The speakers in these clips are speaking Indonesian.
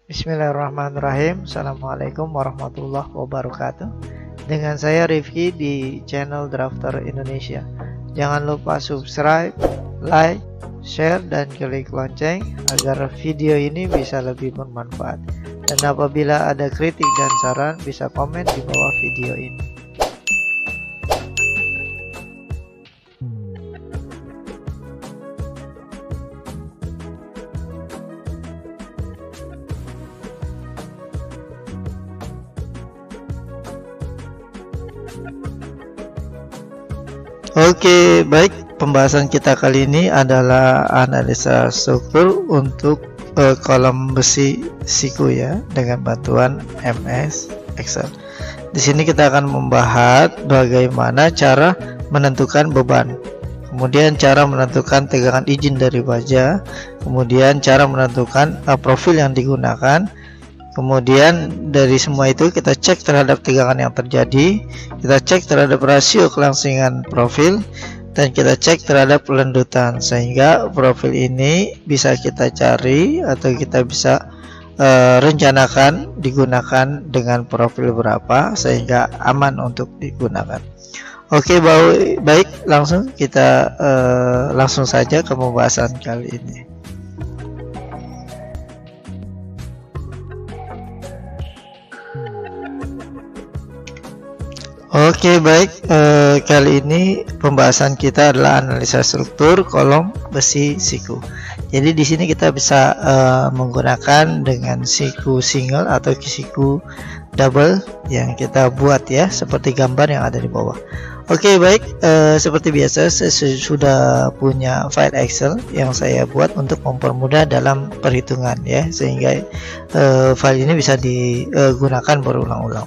Bismillahirrahmanirrahim. Assalamualaikum warahmatullahi wabarakatuh. Dengan saya Rifki di channel Drafter Indonesia. Jangan lupa subscribe, like, share, dan klik lonceng agar video ini bisa lebih bermanfaat. Dan apabila ada kritik dan saran, bisa komen di bawah video ini. Oke, baik. Pembahasan kita kali ini adalah analisa struktur untuk kolom besi siku ya, dengan bantuan MS Excel. Di sini kita akan membahas bagaimana cara menentukan beban, kemudian cara menentukan tegangan izin dari baja, kemudian cara menentukan profil yang digunakan. Kemudian dari semua itu kita cek terhadap tegangan yang terjadi, kita cek terhadap rasio kelangsingan profil, dan kita cek terhadap pelendutan, sehingga profil ini bisa kita cari atau kita bisa rencanakan digunakan dengan profil berapa sehingga aman untuk digunakan. Oke, baik, langsung kita langsung saja ke pembahasan kali ini. Oke, baik, kali ini pembahasan kita adalah analisa struktur kolom besi siku. Jadi di sini kita bisa menggunakan dengan siku single atau siku double yang kita buat ya, seperti gambar yang ada di bawah. Oke, baik, seperti biasa saya sudah punya file Excel yang saya buat untuk mempermudah dalam perhitungan ya, sehingga file ini bisa digunakan berulang-ulang.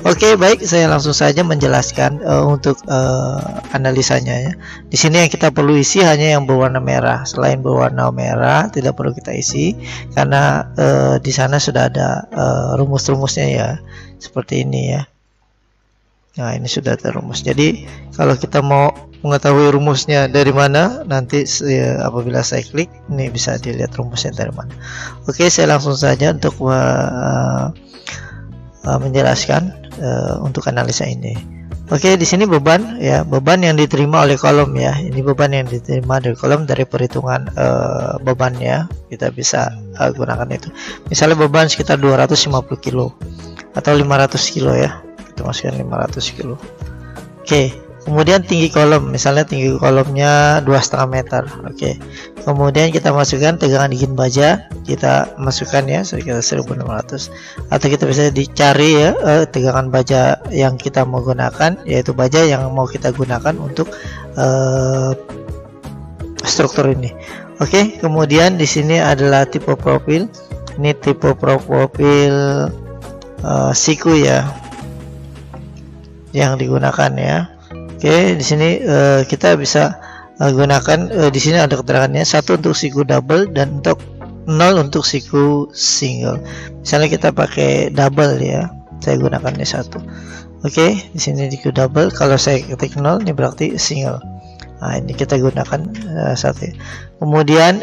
Oke, baik, saya langsung saja menjelaskan untuk analisanya ya. Di sini yang kita perlu isi hanya yang berwarna merah. Selain berwarna merah tidak perlu kita isi karena di sana sudah ada rumus-rumusnya ya, seperti ini ya. Nah, ini sudah terumus. Jadi kalau kita mau mengetahui rumusnya dari mana, nanti apabila saya klik ini bisa dilihat rumusnya dari mana. Oke, saya langsung saja untuk menjelaskan untuk analisa ini. Oke, di sini beban ya, beban yang diterima oleh kolom ya. Ini beban yang diterima dari kolom dari perhitungan bebannya. Kita bisa gunakan itu. Misalnya beban sekitar 250 kilo atau 500 kilo ya. Kita masukkan 500 kilo. Oke, kemudian tinggi kolom, misalnya tinggi kolomnya 2,5 meter. Oke, kemudian kita masukkan tegangan izin baja, kita masukkan ya sekitar 1600, atau kita bisa dicari ya tegangan baja yang kita mau gunakan, yaitu baja yang mau kita gunakan untuk struktur ini. Oke, kemudian di sini adalah tipe profil. Ini tipe profil siku ya yang digunakan ya. Oke, di sini kita bisa gunakan di sini ada keterangannya 1 untuk siku double dan untuk 0 untuk siku single. Misalnya kita pakai double ya, saya gunakannya 1. Oke, di sini siku double, kalau saya ketik 0 ini berarti single. Nah, ini kita gunakan 1 ya. Kemudian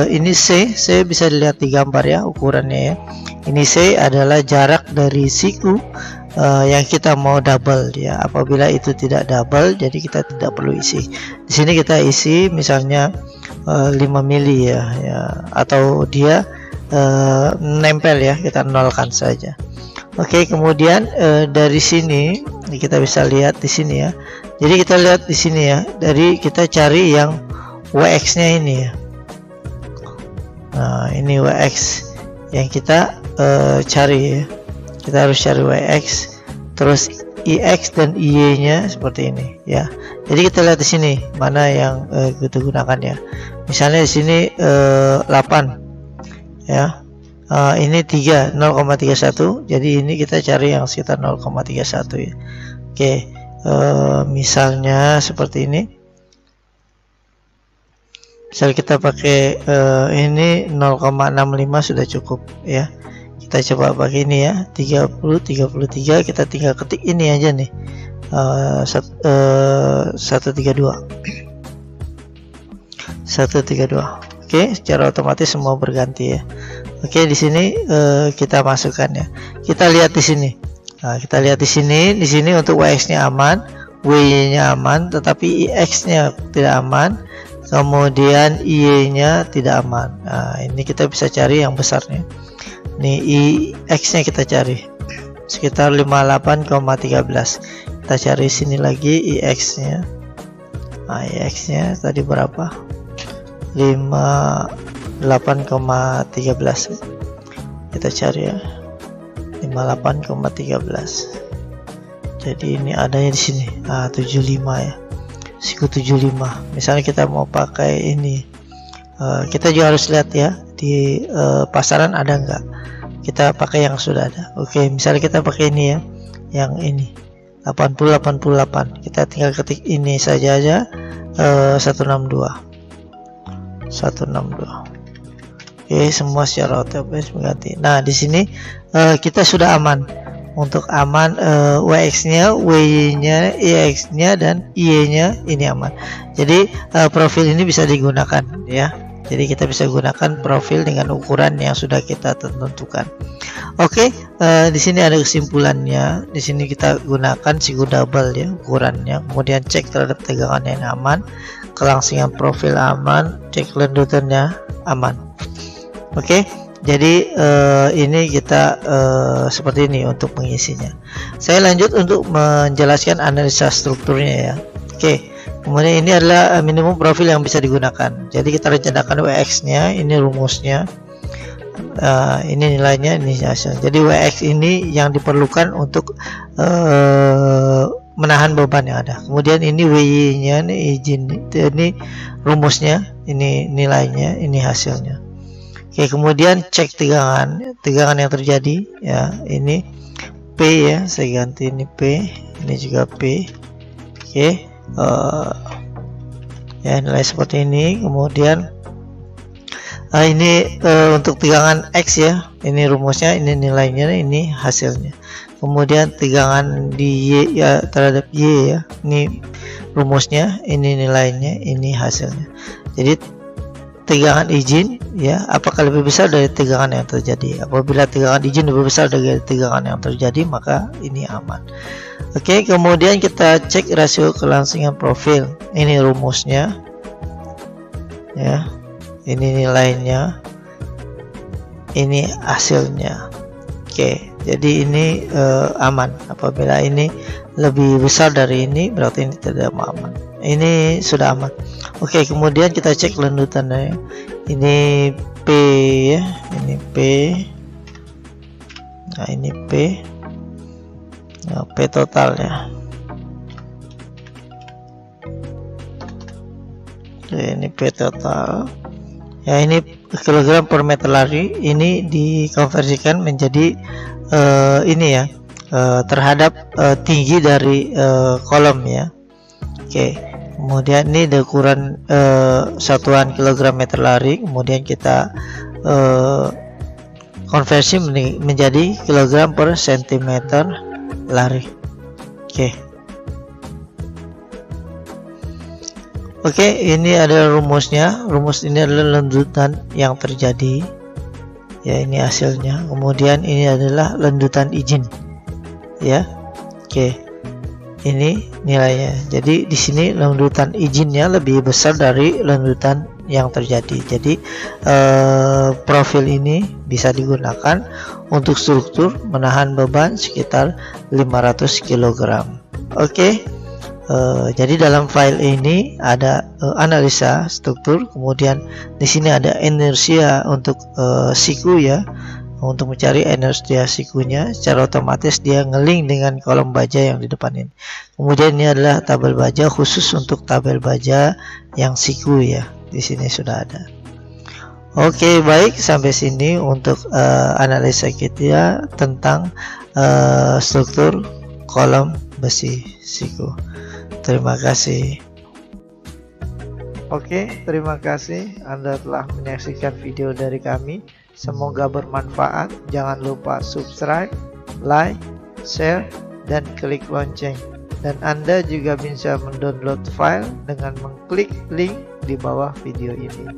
ini C bisa dilihat di gambar ya ukurannya ya. Ini C adalah jarak dari siku yang kita mau double ya. Apabila itu tidak double, jadi kita tidak perlu isi. Di sini kita isi misalnya 5 mili ya, atau dia nempel ya, kita nolkan saja. Oke, kemudian dari sini kita bisa lihat di sini ya. Jadi kita lihat di sini ya, dari kita cari yang WX-nya ini ya. Nah, ini WX yang kita cari ya. Kita harus cari WX, terus IX dan IY nya seperti ini ya. Jadi kita lihat di sini mana yang kita gunakan ya. Misalnya di sini 8 ya, ini 3 0,31, jadi ini kita cari yang sekitar 0,31 ya. Oke, misalnya seperti ini. Misal kita pakai ini 0,65 sudah cukup ya. Kita coba pakai ini ya, 33, kita tinggal ketik ini aja nih, 132. Oke, secara otomatis semua berganti ya. Oke, di sini kita masukkan ya. Kita lihat di sini. Nah, kita lihat di sini untuk YX-nya aman, WY-nya aman, tetapi IX-nya tidak aman. Kemudian IY-nya tidak aman. Nah, ini kita bisa cari yang besarnya. Nih IX-nya kita cari sekitar 58,13. Kita cari sini lagi IX-nya. Nah, IX-nya tadi berapa? 58,13. Kita cari ya. 58,13. Jadi ini adanya di sini. 75 ya. Siku 75. Misalnya kita mau pakai ini. Kita juga harus lihat ya di pasaran ada nggak. Kita pakai yang sudah ada. Oke, misalnya kita pakai ini ya. Yang ini 80-88. Kita tinggal ketik ini saja 162. Oke, semua secara otomatis mengganti. Nah, di sini kita sudah aman. Untuk aman WX-nya, WY-nya, IX-nya dan IY-nya ini aman. Jadi profil ini bisa digunakan ya. Jadi kita bisa gunakan profil dengan ukuran yang sudah kita tentukan. Oke, di sini ada kesimpulannya. Di sini kita gunakan siku double ya ukurannya. Kemudian cek terhadap tegangan yang aman, kelangsingan profil aman, cek lanjutannya aman. Oke, jadi ini kita seperti ini untuk mengisinya. Saya lanjut untuk menjelaskan analisa strukturnya ya. Oke, kemudian ini adalah minimum profil yang bisa digunakan. Jadi kita rencanakan WX-nya, ini rumusnya, ini nilainya, ini hasil. Jadi WX ini yang diperlukan untuk menahan beban yang ada. Kemudian ini WY-nya, ini izin, ini rumusnya, ini nilainya, ini hasilnya. Oke, kemudian cek tegangan yang terjadi ya. Ini P ya, saya ganti ini P, ini juga P. Oke, ya nilai seperti ini. Kemudian ini untuk tegangan X ya, ini rumusnya, ini nilainya, ini hasilnya. Kemudian tegangan di Y ya terhadap Y ya, ini rumusnya, ini nilainya, ini hasilnya. Jadi tegangan izin ya, apakah lebih besar dari tegangan yang terjadi? Apabila tegangan izin lebih besar dari tegangan yang terjadi, maka ini aman. Oke, kemudian kita cek rasio kelangsingan profil. Ini rumusnya ya, ini nilainya, ini hasilnya. Oke, jadi ini aman. Apabila ini lebih besar dari ini, berarti ini tidak aman. Ini sudah aman. Oke, kemudian kita cek lanjutannya. Ini P ya, ini P. Nah, ini P. Nah, P total ya. Oke, ini P total. Ya, ini kilogram per meter lari. Ini dikonversikan menjadi ini ya, terhadap tinggi dari kolom ya. Oke, kemudian ini ada ukuran satuan kilogram meter lari. Kemudian kita konversi menjadi kilogram per sentimeter lari. Oke, ini ada rumusnya. Rumus ini adalah lanjutan yang terjadi ya, ini hasilnya. Kemudian ini adalah lanjutan izin ya. Oke, ini nilainya. Jadi di sini lanjutan izinnya lebih besar dari lanjutan yang terjadi. Jadi profil ini bisa digunakan untuk struktur menahan beban sekitar 500 kg. Oke. Jadi dalam file ini ada analisa struktur, kemudian di sini ada inersia untuk siku ya. Untuk mencari inersia sikunya, secara otomatis dia ngeling dengan kolom baja yang di depan ini. Kemudian ini adalah tabel baja khusus untuk tabel baja yang siku ya. Di sini sudah ada. Oke, baik, sampai sini untuk analisa kita tentang struktur kolom besi siku. Terima kasih. Oke, terima kasih Anda telah menyaksikan video dari kami. Semoga bermanfaat. Jangan lupa subscribe, like, share, dan klik lonceng. Dan Anda juga bisa mendownload file dengan mengklik link di bawah video ini.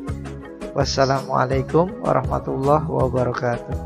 Wassalamualaikum warahmatullahi wabarakatuh.